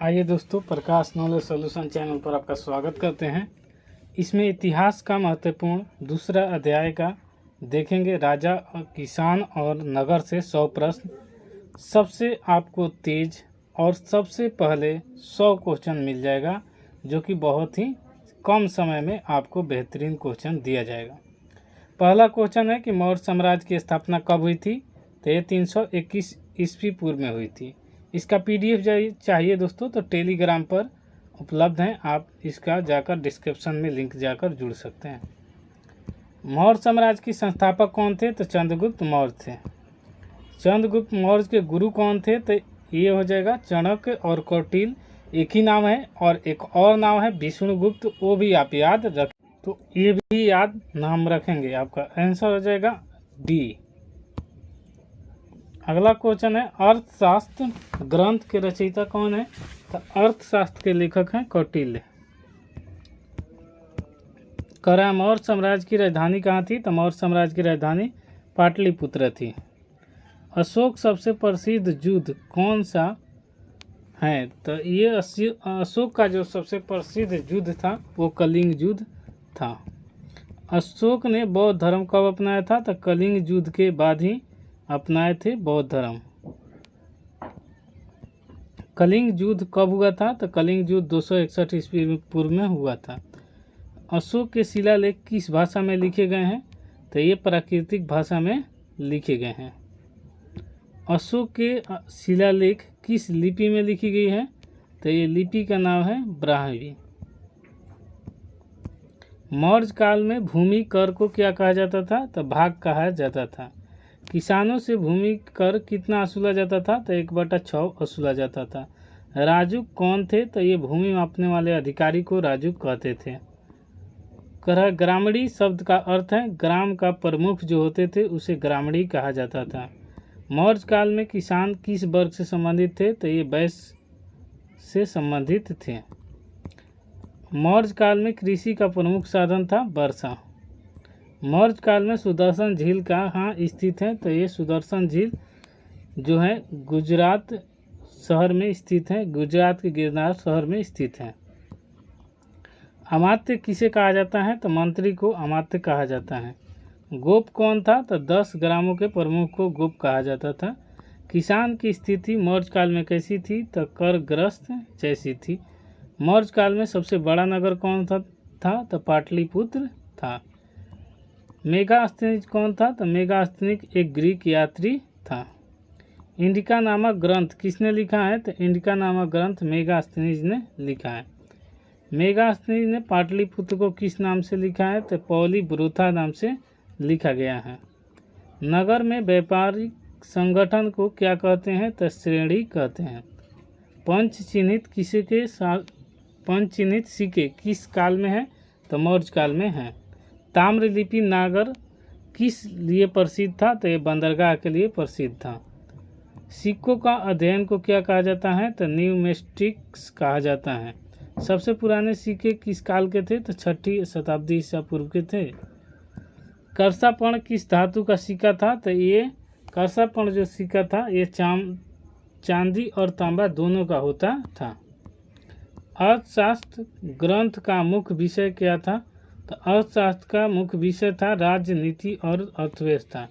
आइए दोस्तों, प्रकाश knowledge solution channel पर आपका स्वागत करते हैं। इसमें इतिहास का महत्वपूर्ण दूसरा अध्याय का देखेंगे। राजा, किसान और नगर से 100 प्रश्न। सबसे आपको तेज और सबसे पहले 100 क्वेश्चन मिल जाएगा, जो कि बहुत ही कम समय में आपको बेहतरीन क्वेश्चन दिया जाएगा। पहला क्वेश्चन है कि मौर्य साम्राज्य की स्थापना कब हुई थी? तो ये 321 ईस्वी पूर्व में हुई थी। इसका PDF चाहिए दोस्तों तो टेलीग्राम पर उपलब्ध हैं, आप इसका जाकर डिस्क्रिप्शन में लिंक जाकर जुड़ सकते हैं। मौर्य साम्राज्य के संस्थापक कौन थे? तो चंद्रगुप्त मौर्य थे। चंद्रगुप्त मौर्य के गुरु कौन थे? तो ये हो जाएगा चाणक्य और कौटिल्य, एक ही नाम है। और एक और नाम है विष्णुगुप्त, वो भी आप याद रखें, तो ये भी याद नाम रखेंगे। आपका आंसर हो जाएगा डी। अगला क्वेश्चन है अर्थशास्त्र ग्रंथ के रचयिता कौन है? तो अर्थशास्त्र के लेखक हैं कौटिल्य। मौर्य साम्राज्य की राजधानी कहाँ थी? तो मौर्य साम्राज्य की राजधानी पाटलिपुत्र थी। अशोक सबसे प्रसिद्ध युद्ध कौन सा है? तो ये अशोक का जो सबसे प्रसिद्ध युद्ध था वो कलिंग युद्ध था। अशोक ने बौद्ध धर्म कब अपनाया था? तो कलिंग युद्ध के बाद ही अपनाए थे बौद्ध धर्म। कलिंग युद्ध कब हुआ था? तो कलिंग युद्ध 261 ईस्वी पूर्व में हुआ था। अशोक के शिलालेख किस भाषा में लिखे गए हैं? तो ये प्राकृतिक भाषा में लिखे गए हैं। अशोक के शिलालेख किस लिपि में लिखी गई है? तो ये लिपि का नाम है ब्राह्मी। मौर्य काल में भूमि कर को क्या कहा जाता था? तो भाग कहा जाता था। किसानों से भूमि कर कितना वसूला जाता था? तो 1/6 वसूला जाता था। राजुक कौन थे? तो ये भूमि मापने वाले अधिकारी को राजुक कहते थे। ग्रामणी शब्द का अर्थ है ग्राम का प्रमुख जो होते थे उसे ग्रामणी कहा जाता था। मौर्य काल में किसान किस वर्ग से संबंधित थे? तो ये वैश्य से संबंधित थे। मौर्य काल में कृषि का प्रमुख साधन था वर्षा। मौर्य काल में सुदर्शन झील कहाँ स्थित है? तो ये सुदर्शन झील जो है गुजरात शहर में स्थित है, गुजरात के गिरनार शहर में स्थित है। अमात्य किसे कहा जाता है? तो मंत्री को अमात्य कहा जाता है। गोप कौन था? तो 10 ग्रामों के प्रमुख को गोप कहा जाता था। किसान की स्थिति मौर्य काल में कैसी थी? तो करग्रस्त जैसी थी। मौर्य काल में सबसे बड़ा नगर कौन था? तो पाटलिपुत्र था। मेगास्थनीज कौन था? तो मेगास्थनीज एक ग्रीक यात्री था। इंडिका नामक ग्रंथ किसने लिखा है? तो इंडिका नामक ग्रंथ मेगास्थनीज ने लिखा है। मेगास्थनीज ने पाटलिपुत्र को किस नाम से लिखा है? तो पौलीब्रोथा नाम से लिखा गया है। नगर में व्यापारिक संगठन को क्या कहते हैं? तो श्रेणी कहते हैं। पंचचिन्हित सिक्के किस काल में है? तो मौर्य काल में है। ताम्रलिपि नागर किस लिए प्रसिद्ध था? तो ये बंदरगाह के लिए प्रसिद्ध था। सिक्कों का अध्ययन को क्या कहा जाता है? तो न्यूमिस्टिक्स कहा जाता है। सबसे पुराने सिक्के किस काल के थे? तो 6वीं शताब्दी ईसा पूर्व के थे। करसापण किस धातु का सिक्का था? तो ये करसापण जो सिक्का था ये चांदी और तांबा दोनों का होता था। अर्थशास्त्र ग्रंथ का मुख्य विषय क्या था? तो अर्थशास्त्र का मुख्य विषय था राजनीति और अर्थव्यवस्था।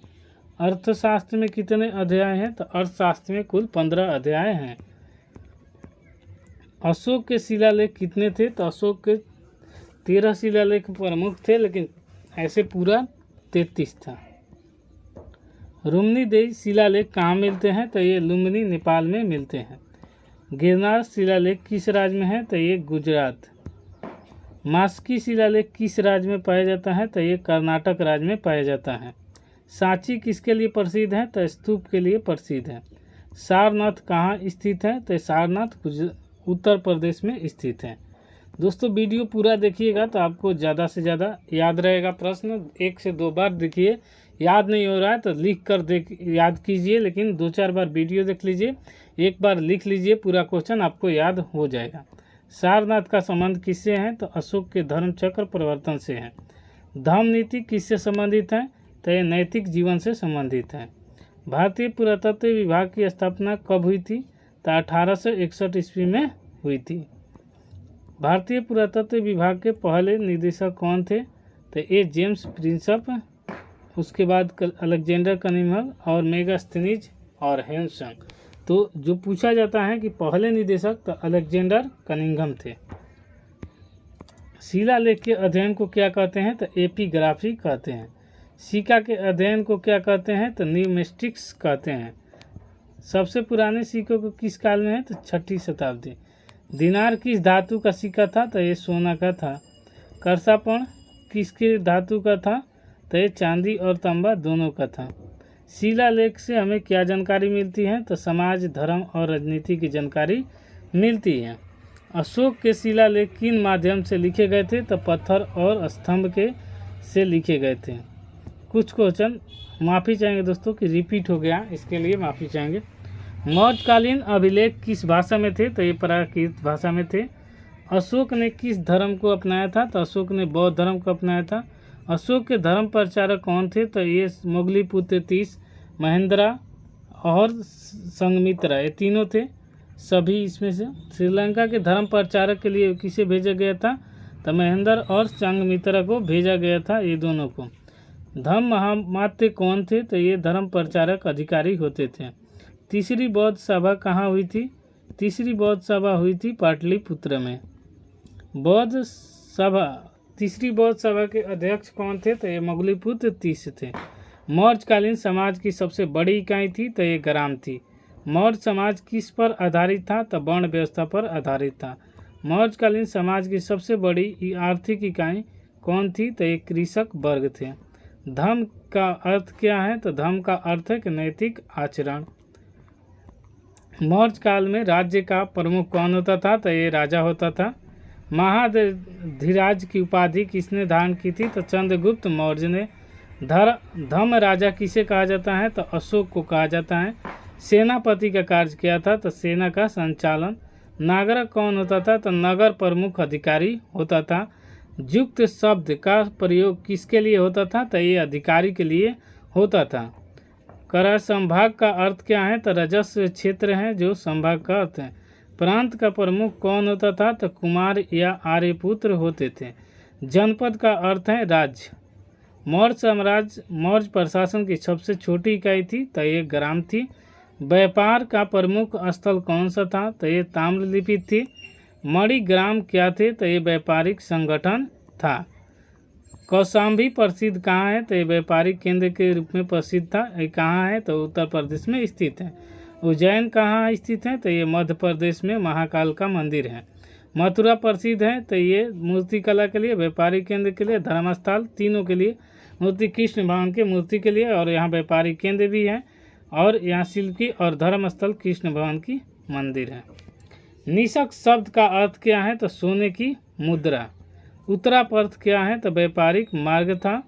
अर्थशास्त्र में कितने अध्याय हैं? तो अर्थशास्त्र में कुल 15 अध्याय हैं। अशोक के शिलालेख कितने थे? तो अशोक के 13 शिलालेख प्रमुख थे, लेकिन ऐसे पूरा 33 था। रुम्नीदेही शिलालेख कहाँ मिलते हैं? तो ये लुम्बिनी नेपाल में मिलते हैं। गिरनार शिलालेख किस राज्य में है? तो ये गुजरात। मास्की शिलालेख किस राज्य में पाया जाता है? तो ये कर्नाटक राज्य में पाया जाता है। सांची किसके लिए प्रसिद्ध है? तो स्तूप के लिए प्रसिद्ध है। सारनाथ कहाँ स्थित है? तो सारनाथ उत्तर प्रदेश में स्थित है। दोस्तों वीडियो पूरा देखिएगा तो आपको ज़्यादा से ज़्यादा याद रहेगा। प्रश्न 1 से 2 बार देखिए, याद नहीं हो रहा है तो लिख कर याद कीजिए, लेकिन 2-4 बार वीडियो देख लीजिए, एक बार लिख लीजिए, पूरा क्वेश्चन आपको याद हो जाएगा। सारनाथ का संबंध किससे है? तो अशोक के धर्म चक्र परिवर्तन से है। धर्म नीति किससे संबंधित है? तो यह नैतिक जीवन से संबंधित है। भारतीय पुरातत्व विभाग की स्थापना कब हुई थी? तो 1861 ईस्वी में हुई थी। भारतीय पुरातत्व विभाग के पहले निदेशक कौन थे? तो ए जेम्स प्रिंसप, उसके बाद अलेक्जेंडर कनिंघम और मेगास्थनीज और हेंसन। तो जो पूछा जाता है कि पहले निदेशक तो अलेक्जेंडर कनिंघम थे। शिलालेख के अध्ययन को क्या कहते हैं? तो एपिग्राफी कहते हैं। सिक्का के अध्ययन को क्या कहते हैं? तो न्यूमिस्टिक्स कहते हैं। सबसे पुराने सिक्कों को किस काल में है? तो 6वीं शताब्दी। दिनार किस धातु का सिक्का था? तो ये सोना का था। करसापण किसके धातु का था? तो ये चांदी और तांबा दोनों का था। शिलालेख से हमें क्या जानकारी मिलती है? तो समाज, धर्म और राजनीति की जानकारी मिलती है। अशोक के शिलालेख किन माध्यम से लिखे गए थे? तो पत्थर और स्तंभ के से लिखे गए थे। कुछ क्वेश्चन माफ़ी चाहेंगे दोस्तों कि रिपीट हो गया, इसके लिए माफ़ी चाहेंगे। मौर्यकालीन अभिलेख किस भाषा में थे? तो ये प्राकृत भाषा में थे। अशोक ने किस धर्म को अपनाया था? तो अशोक ने बौद्ध धर्म को अपनाया था। अशोक के धर्म प्रचारक कौन थे? तो ये मोगलीपुत्र तीस, महेंद्रा और संघमित्रा, ये तीनों थे। सभी इसमें से श्रीलंका के धर्म प्रचारक के लिए किसे भेजा गया था? तो महेंद्र और संघमित्रा को भेजा गया था, ये दोनों को। धम्म महामात्य कौन थे? तो ये धर्म प्रचारक अधिकारी होते थे। तीसरी बौद्ध सभा कहाँ हुई थी? तीसरी बौद्ध सभा हुई थी पाटलिपुत्र में। तीसरी बौद्ध सभा के अध्यक्ष कौन थे? तो ये मोगलीपुत्र तीस थे। मौर्यकालीन समाज की सबसे बड़ी इकाई थी तो ये ग्राम थी। मौर्य समाज किस पर आधारित था? तो वर्ण व्यवस्था पर आधारित था। मौर्यकालीन समाज की सबसे बड़ी आर्थिक इकाई कौन थी? तो ये कृषक वर्ग थे। धर्म का अर्थ क्या है? तो धर्म का अर्थ है कि नैतिक आचरण। मौर्य काल में राज्य का प्रमुख कौन होता था? तो ये राजा होता था। महाधिराज की उपाधि किसने धारण की थी? तो चंद्रगुप्त मौर्य ने। धर्म राजा किसे कहा जाता है? तो अशोक को कहा जाता है। सेनापति का कार्य क्या था? तो सेना का संचालन। नागरिक कौन होता था? तो नगर प्रमुख अधिकारी होता था। युक्त शब्द का प्रयोग किसके लिए होता था? तो ये अधिकारी के लिए होता था। कर संभाग का अर्थ क्या है? तो राजस्व क्षेत्र है जो संभाग का अर्थ है। प्रांत का प्रमुख कौन होता था? तो कुमार या आर्यपुत्र होते थे। जनपद का अर्थ है राज्य। मौर्य साम्राज्य मौर्य प्रशासन की सबसे छोटी इकाई थी तो ये ग्राम थी। व्यापार का प्रमुख स्थल कौन सा था? तो ये ताम्रलिपि थी। मणिग्राम क्या थे? तो ये व्यापारिक संगठन था। कौशाम्बी प्रसिद्ध कहाँ है? तो ये व्यापारिक केंद्र के रूप में प्रसिद्ध था। ये कहाँ है? तो उत्तर प्रदेश में स्थित है। उज्जैन कहाँ स्थित है? तो ये मध्य प्रदेश में महाकाल का मंदिर है। मथुरा प्रसिद्ध है तो ये मूर्ति कला के लिए, व्यापारिक केंद्र के लिए, धर्मस्थल तीनों के लिए। मूर्ति कृष्ण भगवान के मूर्ति के लिए और यहाँ व्यापारिक केंद्र भी है और यहाँ शिल्प की और धर्मस्थल कृष्ण भगवान की मंदिर है। निषक शब्द का अर्थ क्या है? तो सोने की मुद्रा। उत्तरा अर्थ क्या है? तो व्यापारिक मार्ग था।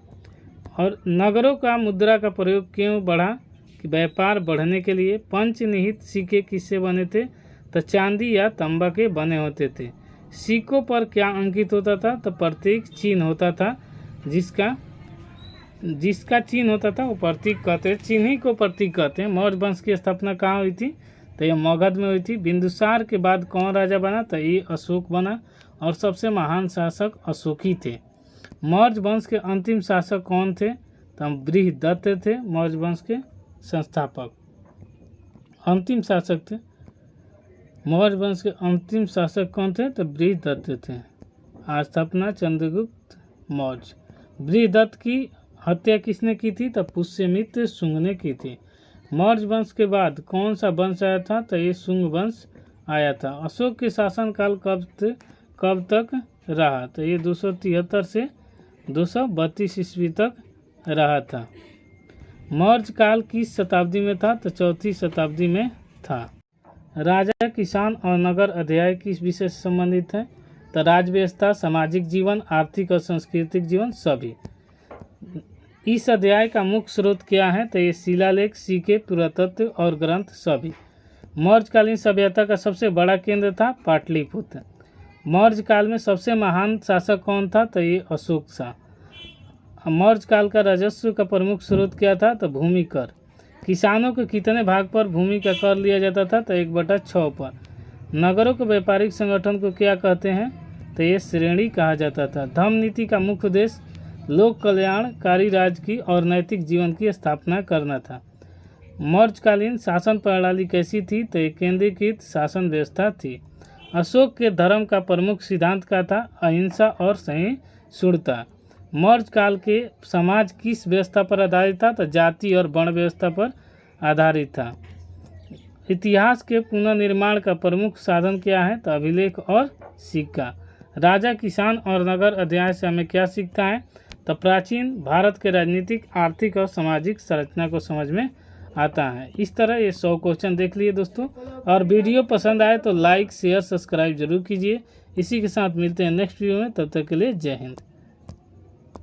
और नगरों का मुद्रा का प्रयोग क्यों बढ़ा? कि व्यापार बढ़ने के लिए। पंचनिहित सिक्के किससे बने थे? तो चांदी या तांबा के बने होते थे। सिक्कों पर क्या अंकित होता था? तो प्रतीक चिन्ह होता था। जिसका चिन्ह होता था वो प्रतीक कहते हैं। चिन्ह ही को प्रतीक कहते हैं। मौर्य वंश की स्थापना कहाँ हुई थी? तो ये मगध में हुई थी। बिंदुसार के बाद कौन राजा बना? तो ये अशोक बना और सबसे महान शासक अशोक ही थे। मौर्य वंश के अंतिम शासक कौन थे? तो बृहदत्त थे मौर्य वंश के संस्थापक, अंतिम शासक थे। मौर्य वंश के अंतिम शासक कौन थे? तो बृहदत्त थे। स्थापना चंद्रगुप्त मौर्य। बृहदत्त की हत्या किसने की थी? तो पुष्यमित्र शुंग ने की थी। मौर्य वंश के बाद कौन सा वंश आया था? तो ये शुंग वंश आया था। अशोक के शासनकाल कब तक रहा? तो ये 273 से 232 ईस्वी तक रहा था। मौर्य काल किस शताब्दी में था? तो 4वीं शताब्दी में था। राजा, किसान और नगर अध्याय किस विषय से संबंधित है? तो राज्य व्यवस्था, सामाजिक जीवन, आर्थिक और सांस्कृतिक जीवन सभी। इस अध्याय का मुख्य स्रोत क्या है? तो ये शिलालेख, सिक्के, पुरातत्व और ग्रंथ सभी। मौर्यकालीन सभ्यता का सबसे बड़ा केंद्र था पाटलिपुत्र। मौर्य काल में सबसे महान शासक कौन था? तो ये अशोक था। मौर्य काल का राजस्व का प्रमुख स्रोत क्या था? तो भूमि कर। किसानों के कितने भाग पर भूमि का कर लिया जाता था? तो 1/6 पर। नगरों के व्यापारिक संगठन को क्या कहते हैं? तो ये श्रेणी कहा जाता था। धम्म नीति का मुख्य उद्देश्य लोक कल्याणकारी राज्य की और नैतिक जीवन की स्थापना करना था। मौर्यकालीन शासन प्रणाली कैसी थी? तो एक केंद्रीकृत शासन व्यवस्था थी। अशोक के धर्म का प्रमुख सिद्धांत क्या था? अहिंसा और सहिष्णुता। मौर्य काल के समाज किस व्यवस्था पर आधारित था? तो जाति और वर्ण व्यवस्था पर आधारित था। इतिहास के पुनर्निर्माण का प्रमुख साधन क्या है? तो अभिलेख और सिक्का। राजा, किसान और नगर अध्याय से हमें क्या सीखता है? तो प्राचीन भारत के राजनीतिक, आर्थिक और सामाजिक संरचना को समझ में आता है। इस तरह ये 100 क्वेश्चन देख लिए दोस्तों। और वीडियो पसंद आए तो लाइक, शेयर, सब्सक्राइब जरूर कीजिए। इसी के साथ मिलते हैं नेक्स्ट वीडियो में। तब तक के लिए जय हिंद।